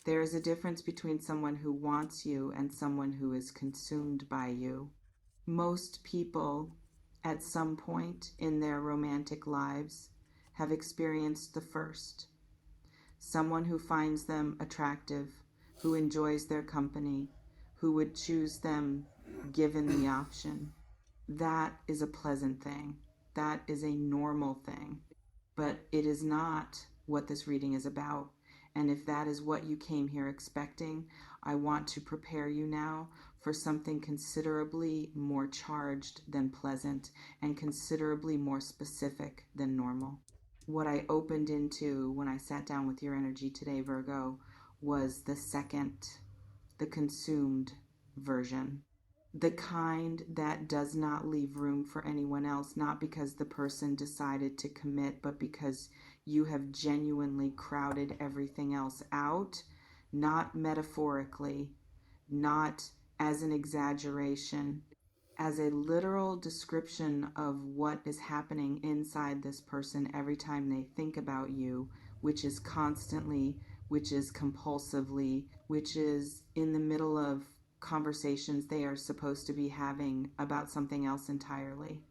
There is a difference between someone who wants you and someone who is consumed by you. Most people, at some point in their romantic lives, have experienced the first. Someone who finds them attractive, who enjoys their company, who would choose them given the option. That is a pleasant thing. That is a normal thing. But it is not what this reading is about. And if that is what you came here expecting, I want to prepare you now for something considerably more charged than pleasant and considerably more specific than normal. What I opened into when I sat down with your energy today, Virgo, was the second, the consumed version. The kind that does not leave room for anyone else, not because the person decided to commit, but because you have genuinely crowded everything else out, not metaphorically, not as an exaggeration, as a literal description of what is happening inside this person every time they think about you, which is constantly, which is compulsively, which is in the middle of conversations they are supposed to be having about something else entirely.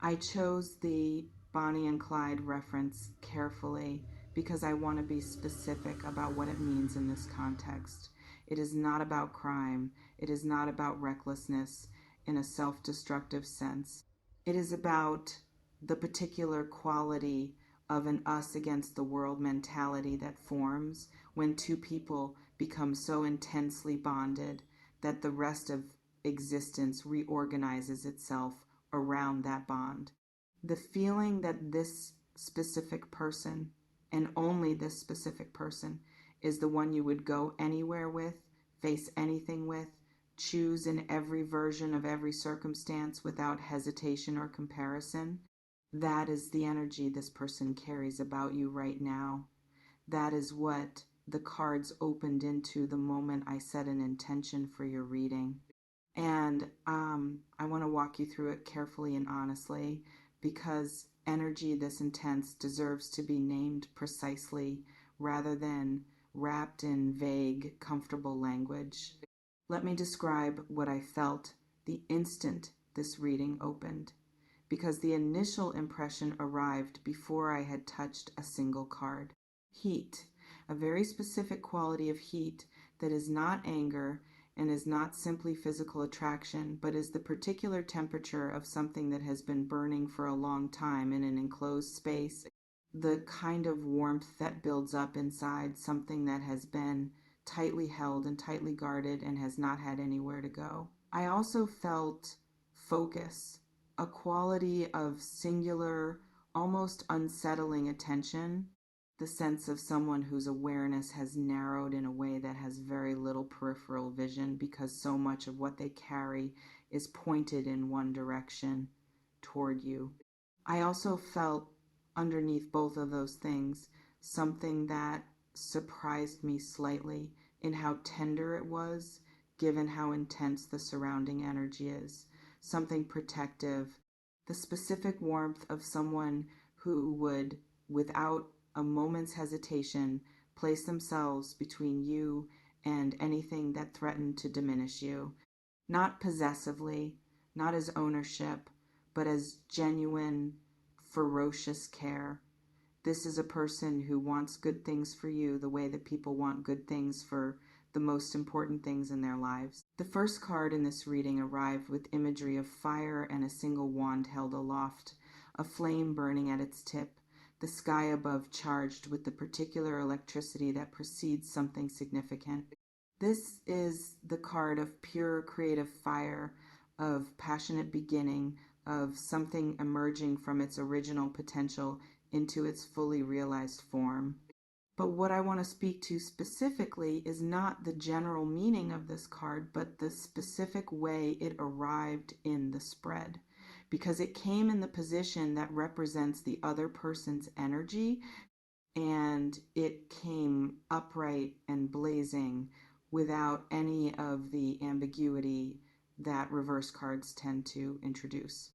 I chose the Bonnie and Clyde reference carefully because I want to be specific about what it means in this context. It is not about crime. It is not about recklessness in a self-destructive sense. It is about the particular quality of an us against the world mentality that forms when two people become so intensely bonded that the rest of existence reorganizes itself around that bond. The feeling that this specific person, and only this specific person, is the one you would go anywhere with, face anything with, choose in every version of every circumstance without hesitation or comparison, that is the energy this person carries about you right now. That is what the cards opened into the moment I set an intention for your reading. And I want to walk you through it carefully and honestly because energy this intense deserves to be named precisely rather than wrapped in vague, comfortable language. Let me describe what I felt the instant this reading opened, because the initial impression arrived before I had touched a single card. Heat, a very specific quality of heat that is not anger and is not simply physical attraction, but is the particular temperature of something that has been burning for a long time in an enclosed space, the kind of warmth that builds up inside something that has been tightly held and tightly guarded and has not had anywhere to go. I also felt focus, a quality of singular, almost unsettling attention, the sense of someone whose awareness has narrowed in a way that has very little peripheral vision because so much of what they carry is pointed in one direction toward you. I also felt underneath both of those things something that surprised me slightly in how tender it was, given how intense the surrounding energy is. Something protective, the specific warmth of someone who would, without a moment's hesitation, place themselves between you and anything that threatened to diminish you. Not possessively, not as ownership, but as genuine, ferocious care. This is a person who wants good things for you the way that people want good things for the most important things in their lives. The first card in this reading arrived with imagery of fire and a single wand held aloft, a flame burning at its tip, the sky above charged with the particular electricity that precedes something significant. This is the card of pure creative fire, of passionate beginning, of something emerging from its original potential into its fully realized form. But what I want to speak to specifically is not the general meaning of this card, but the specific way it arrived in the spread. Because it came in the position that represents the other person's energy, and it came upright and blazing without any of the ambiguity that reverse cards tend to introduce.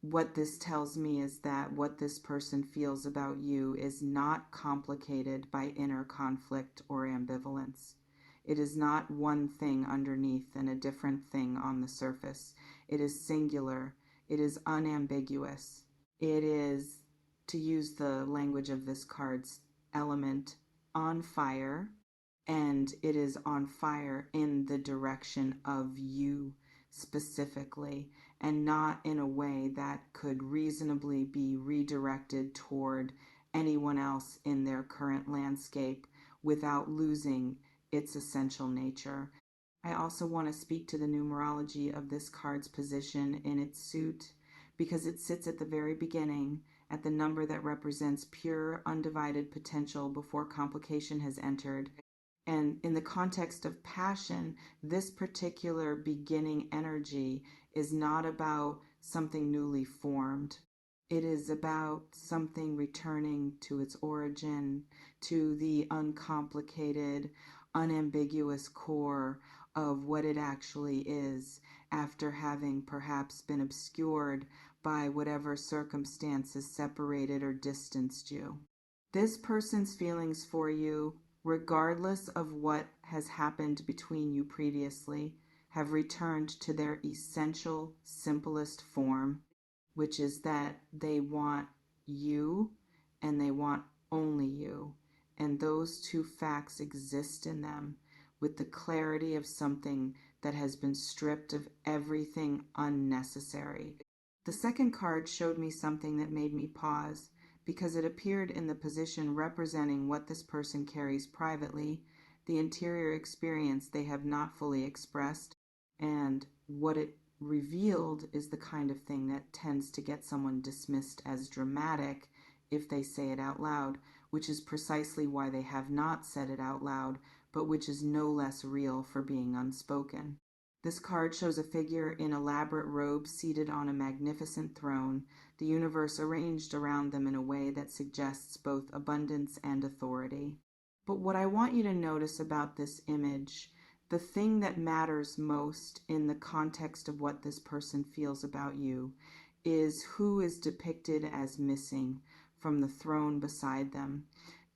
What this tells me is that what this person feels about you is not complicated by inner conflict or ambivalence. It is not one thing underneath and a different thing on the surface. It is singular. It is unambiguous. It is, to use the language of this card's element, on fire, and it is on fire in the direction of you specifically, and not in a way that could reasonably be redirected toward anyone else in their current landscape without losing its essential nature. I also want to speak to the numerology of this card's position in its suit because it sits at the very beginning at the number that represents pure, undivided potential before complication has entered. And in the context of passion, this particular beginning energy is not about something newly formed. It is about something returning to its origin, to the uncomplicated, unambiguous core of what it actually is, after having perhaps been obscured by whatever circumstances separated or distanced you. This person's feelings for you, regardless of what has happened between you previously, have returned to their essential, simplest form, which is that they want you and they want only you. And those two facts exist in them with the clarity of something that has been stripped of everything unnecessary. The second card showed me something that made me pause because it appeared in the position representing what this person carries privately, the interior experience they have not fully expressed, and what it revealed is the kind of thing that tends to get someone dismissed as dramatic if they say it out loud, which is precisely why they have not said it out loud, but which is no less real for being unspoken. This card shows a figure in elaborate robes seated on a magnificent throne, the universe arranged around them in a way that suggests both abundance and authority. But what I want you to notice about this image, the thing that matters most in the context of what this person feels about you, is who is depicted as missing from the throne beside them.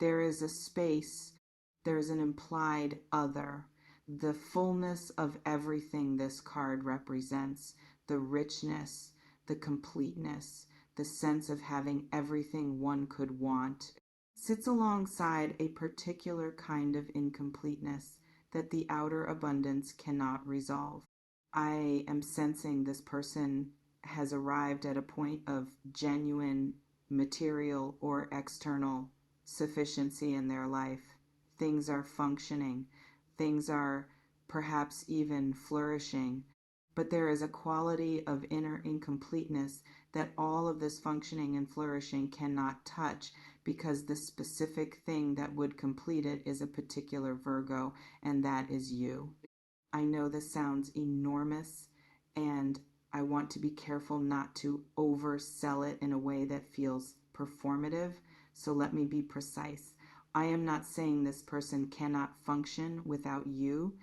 There is a space, there's an implied other, the fullness of everything this card represents, the richness, the completeness, the sense of having everything one could want, sits alongside a particular kind of incompleteness that the outer abundance cannot resolve. I am sensing this person has arrived at a point of genuine material or external sufficiency in their life. Things are functioning. Things are perhaps even flourishing. But there is a quality of inner incompleteness that all of this functioning and flourishing cannot touch, because the specific thing that would complete it is a particular Virgo, and that is you. I know this sounds enormous, and I want to be careful not to oversell it in a way that feels performative, so let me be precise. I am not saying this person cannot function without you.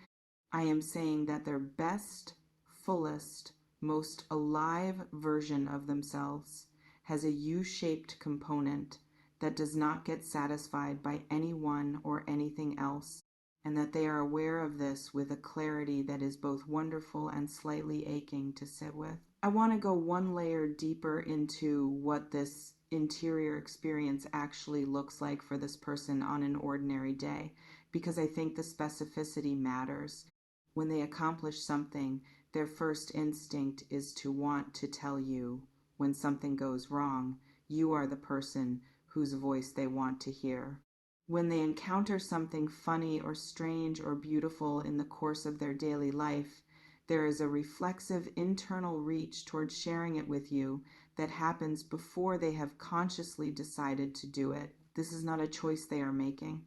I am saying that their best, fullest, most alive version of themselves has a U-shaped component that does not get satisfied by anyone or anything else, and that they are aware of this with a clarity that is both wonderful and slightly aching to sit with. I want to go one layer deeper into what this interior experience actually looks like for this person on an ordinary day, because I think the specificity matters. When they accomplish something, their first instinct is to want to tell you when something goes wrong. You are the person whose voice they want to hear. When they encounter something funny or strange or beautiful in the course of their daily life, there is a reflexive internal reach towards sharing it with you that happens before they have consciously decided to do it. This is not a choice they are making.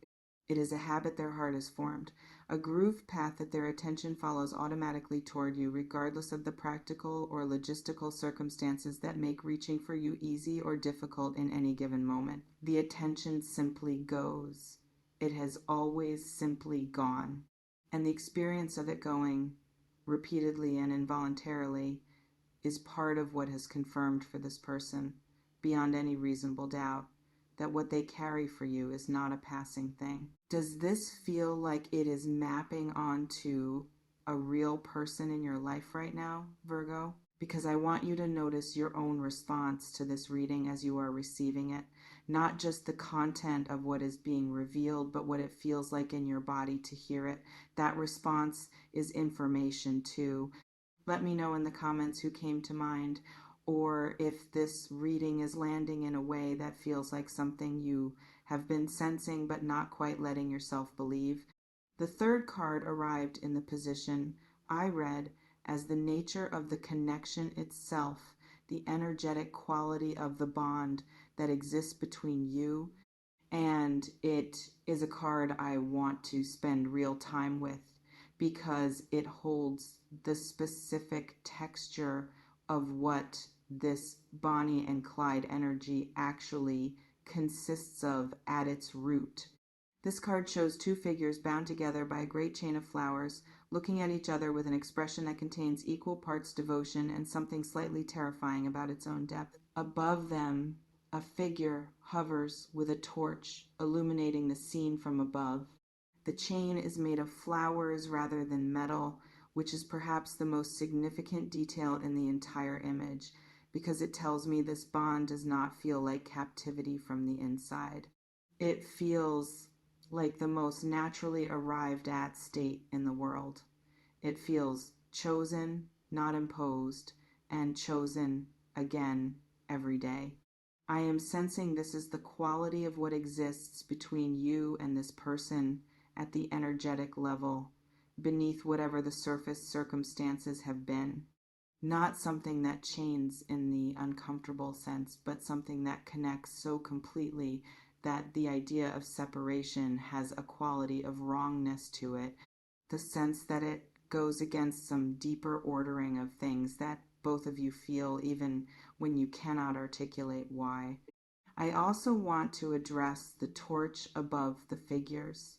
It is a habit their heart has formed, a groove path that their attention follows automatically toward you, regardless of the practical or logistical circumstances that make reaching for you easy or difficult in any given moment. The attention simply goes. It has always simply gone. And the experience of it going repeatedly and involuntarily is part of what has confirmed for this person, beyond any reasonable doubt, that what they carry for you is not a passing thing. Does this feel like it is mapping onto a real person in your life right now, Virgo? Because I want you to notice your own response to this reading as you are receiving it. Not just the content of what is being revealed, but what it feels like in your body to hear it. That response is information too. Let me know in the comments who came to mind, or if this reading is landing in a way that feels like something you have been sensing but not quite letting yourself believe. The third card arrived in the position I read as the nature of the connection itself, the energetic quality of the bond that exists between you. And it is a card I want to spend real time with because it holds the specific texture of what this Bonnie and Clyde energy actually consists of at its root. This card shows two figures bound together by a great chain of flowers, looking at each other with an expression that contains equal parts devotion and something slightly terrifying about its own depth. Above them, a figure hovers with a torch, illuminating the scene from above. The chain is made of flowers rather than metal, which is perhaps the most significant detail in the entire image, because it tells me this bond does not feel like captivity from the inside. It feels like the most naturally arrived at state in the world. It feels chosen, not imposed, and chosen again every day. I am sensing this is the quality of what exists between you and this person at the energetic level, beneath whatever the surface circumstances have been. Not something that chains in the uncomfortable sense, but something that connects so completely that the idea of separation has a quality of wrongness to it, the sense that it goes against some deeper ordering of things that both of you feel even when you cannot articulate why. I also want to address the torch above the figures,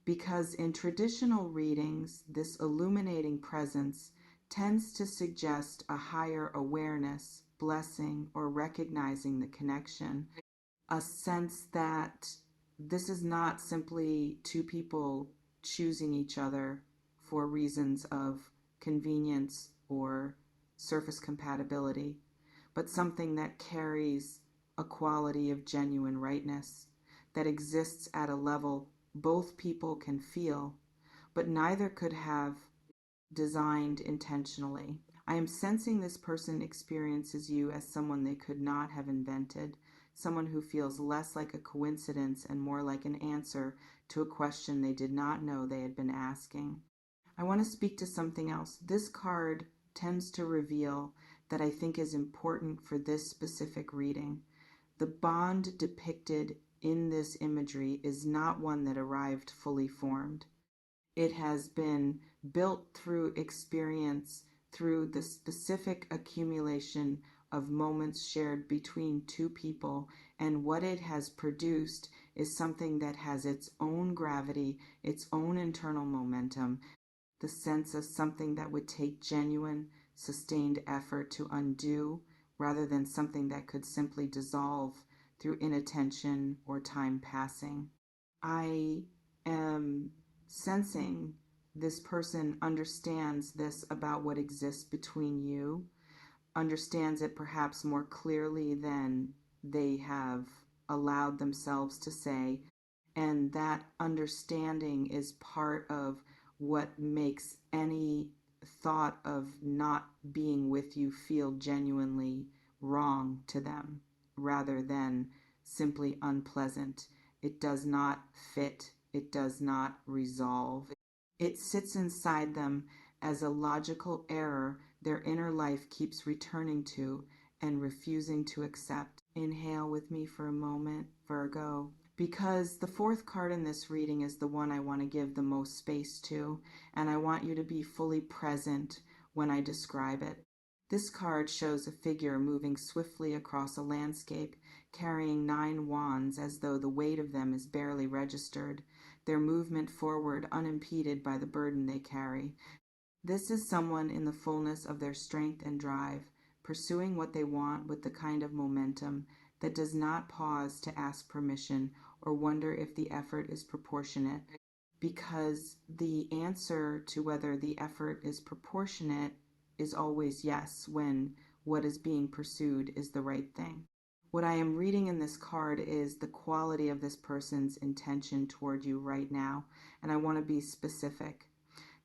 because in traditional readings, this illuminating presence tends to suggest a higher awareness, blessing, or recognizing the connection, a sense that this is not simply two people choosing each other for reasons of convenience or surface compatibility, but something that carries a quality of genuine rightness that exists at a level both people can feel, but neither could have designed intentionally. I am sensing this person experiences you as someone they could not have invented, someone who feels less like a coincidence and more like an answer to a question they did not know they had been asking. I want to speak to something else. This card tends to reveal that I think is important for this specific reading. The bond depicted in this imagery is not one that arrived fully formed. It has been built through experience, through the specific accumulation of moments shared between two people, and what it has produced is something that has its own gravity, its own internal momentum, the sense of something that would take genuine, sustained effort to undo, rather than something that could simply dissolve through inattention or time passing. I am sensing this person understands this about what exists between you, understands it perhaps more clearly than they have allowed themselves to say, and that understanding is part of what makes any thought of not being with you feel genuinely wrong to them rather than simply unpleasant. It does not fit, it does not resolve. It sits inside them as a logical error their inner life keeps returning to and refusing to accept. Inhale with me for a moment, Virgo, because the fourth card in this reading is the one I want to give the most space to, and I want you to be fully present when I describe it. This card shows a figure moving swiftly across a landscape, carrying 9 wands as though the weight of them is barely registered, their movement forward unimpeded by the burden they carry. This is someone in the fullness of their strength and drive, pursuing what they want with the kind of momentum that does not pause to ask permission or wonder if the effort is proportionate, because the answer to whether the effort is proportionate is always yes when what is being pursued is the right thing. What I am reading in this card is the quality of this person's intention toward you right now, and I want to be specific.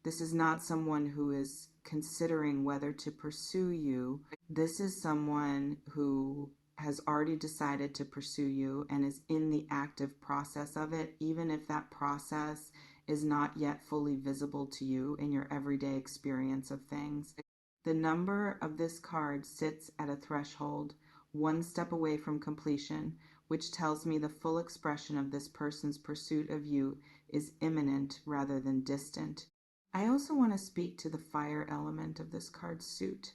This is not someone who is considering whether to pursue you. This is someone who has already decided to pursue you and is in the active process of it, even if that process is not yet fully visible to you in your everyday experience of things. The number of this card sits at a threshold, one step away from completion, which tells me the full expression of this person's pursuit of you is imminent rather than distant. I also want to speak to the fire element of this card's suit,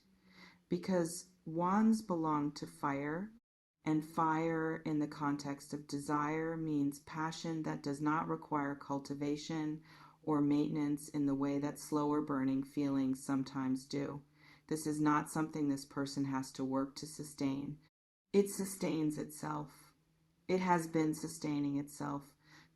because wands belong to fire, and fire in the context of desire means passion that does not require cultivation or maintenance in the way that slower burning feelings sometimes do. This is not something this person has to work to sustain. It sustains itself. It has been sustaining itself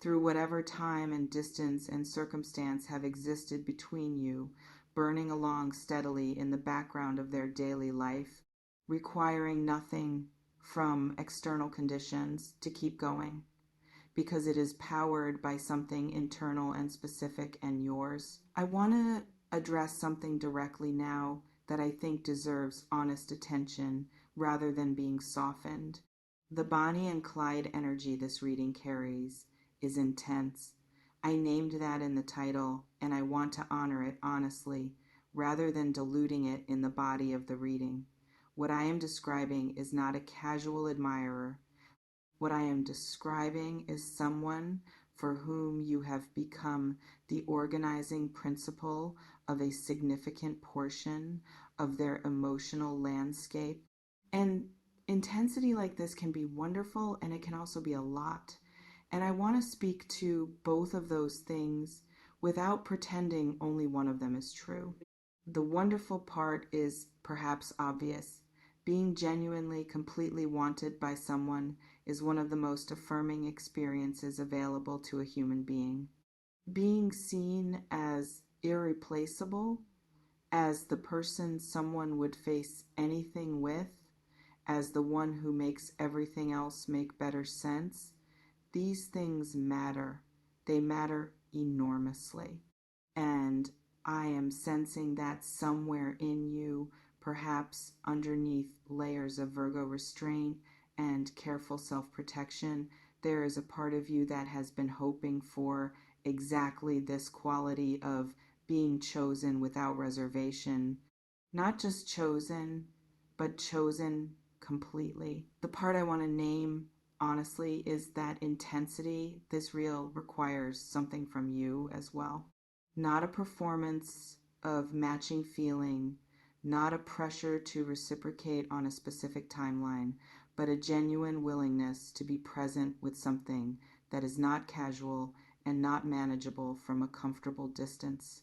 through whatever time and distance and circumstance have existed between you, burning along steadily in the background of their daily life, requiring nothing from external conditions to keep going, because it is powered by something internal and specific and yours. I want to address something directly now that I think deserves honest attention rather than being softened. The Bonnie and Clyde energy this reading carries is intense. I named that in the title, and I want to honor it honestly, rather than diluting it in the body of the reading. What I am describing is not a casual admirer. What I am describing is someone for whom you have become the organizing principle of a significant portion of their emotional landscape. And intensity like this can be wonderful, and it can also be a lot. And I want to speak to both of those things without pretending only one of them is true. The wonderful part is perhaps obvious. Being genuinely, completely wanted by someone is one of the most affirming experiences available to a human being. Being seen as irreplaceable, as the person someone would face anything with, as the one who makes everything else make better sense, these things matter. They matter enormously. And I am sensing that somewhere in you, perhaps underneath layers of Virgo restraint and careful self-protection, there is a part of you that has been hoping for exactly this quality of being chosen without reservation. Not just chosen, but chosen completely. The part I want to name honestly is that intensity. This reel requires something from you as well. Not a performance of matching feeling, not a pressure to reciprocate on a specific timeline, but a genuine willingness to be present with something that is not casual and not manageable from a comfortable distance.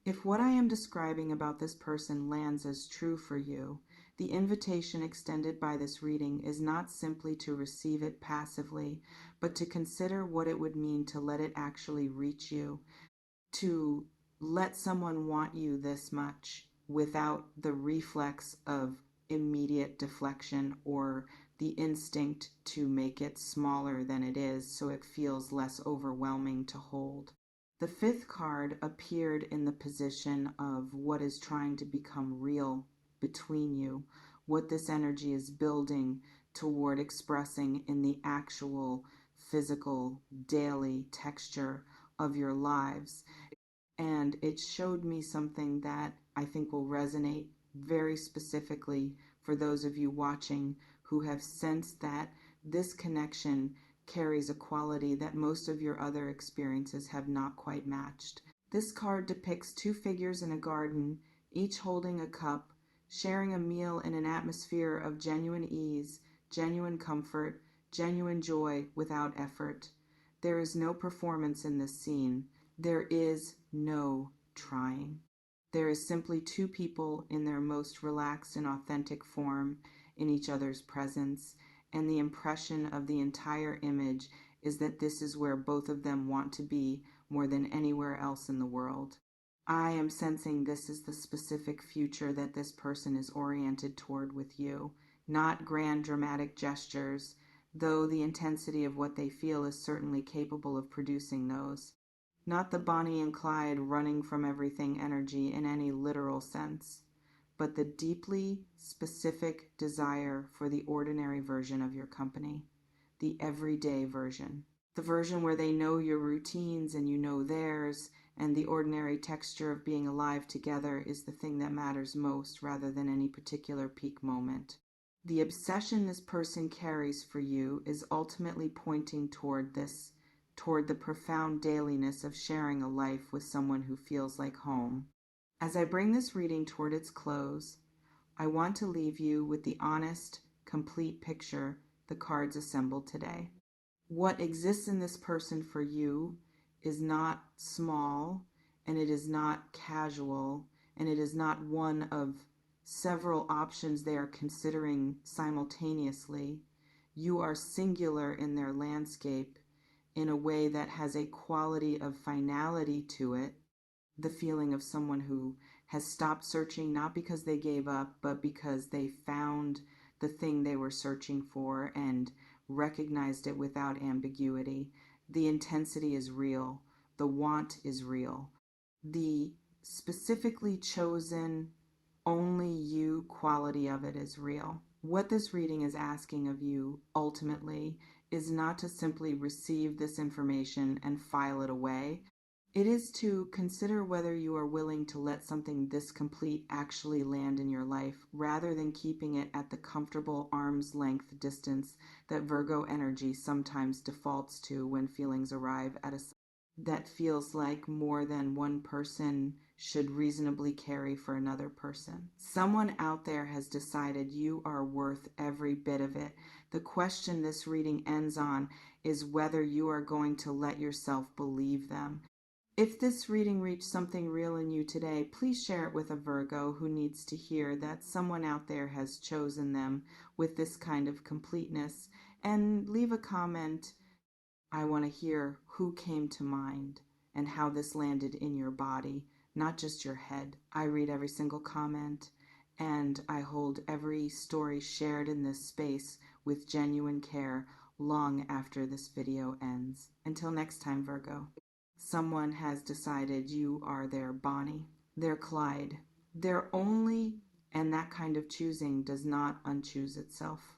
If what I am describing about this person lands as true for you, the invitation extended by this reading is not simply to receive it passively, but to consider what it would mean to let it actually reach you, to let someone want you this much without the reflex of immediate deflection or the instinct to make it smaller than it is so it feels less overwhelming to hold. The fifth card appeared in the position of what is trying to become real between you, what this energy is building toward expressing in the actual physical daily texture of your lives. And it showed me something that I think will resonate very specifically for those of you watching who have sensed that this connection carries a quality that most of your other experiences have not quite matched. This card depicts two figures in a garden, each holding a cup, sharing a meal in an atmosphere of genuine ease, genuine comfort, genuine joy without effort. There is no performance in this scene. There is no trying. There is simply two people in their most relaxed and authentic form in each other's presence, and the impression of the entire image is that this is where both of them want to be more than anywhere else in the world. I am sensing this is the specific future that this person is oriented toward with you, not grand dramatic gestures, though the intensity of what they feel is certainly capable of producing those. Not the Bonnie and Clyde running from everything energy in any literal sense, but the deeply specific desire for the ordinary version of your company, the everyday version, the version where they know your routines and you know theirs, and the ordinary texture of being alive together is the thing that matters most rather than any particular peak moment. The obsession this person carries for you is ultimately pointing toward the profound dailiness of sharing a life with someone who feels like home. As I bring this reading toward its close, I want to leave you with the honest, complete picture the cards assembled today. What exists in this person for you is not small, and it is not casual, and it is not one of several options they are considering simultaneously. You are singular in their landscape in a way that has a quality of finality to it, the feeling of someone who has stopped searching not because they gave up, but because they found the thing they were searching for and recognized it without ambiguity. The intensity is real. The want is real. The specifically chosen, only you quality of it is real. What this reading is asking of you ultimately is not to simply receive this information and file it away. It is to consider whether you are willing to let something this complete actually land in your life rather than keeping it at the comfortable arm's length distance that Virgo energy sometimes defaults to when feelings arrive at a that feels like more than one person should reasonably carry for another person. Someone out there has decided you are worth every bit of it. The question this reading ends on is whether you are going to let yourself believe them. If this reading reached something real in you today, please share it with a Virgo who needs to hear that someone out there has chosen them with this kind of completeness, and leave a comment. I want to hear who came to mind and how this landed in your body, not just your head. I read every single comment, and I hold every story shared in this space with genuine care long after this video ends. Until next time, Virgo. Someone has decided you are their Bonnie, their Clyde, their only, and that kind of choosing does not unchoose itself.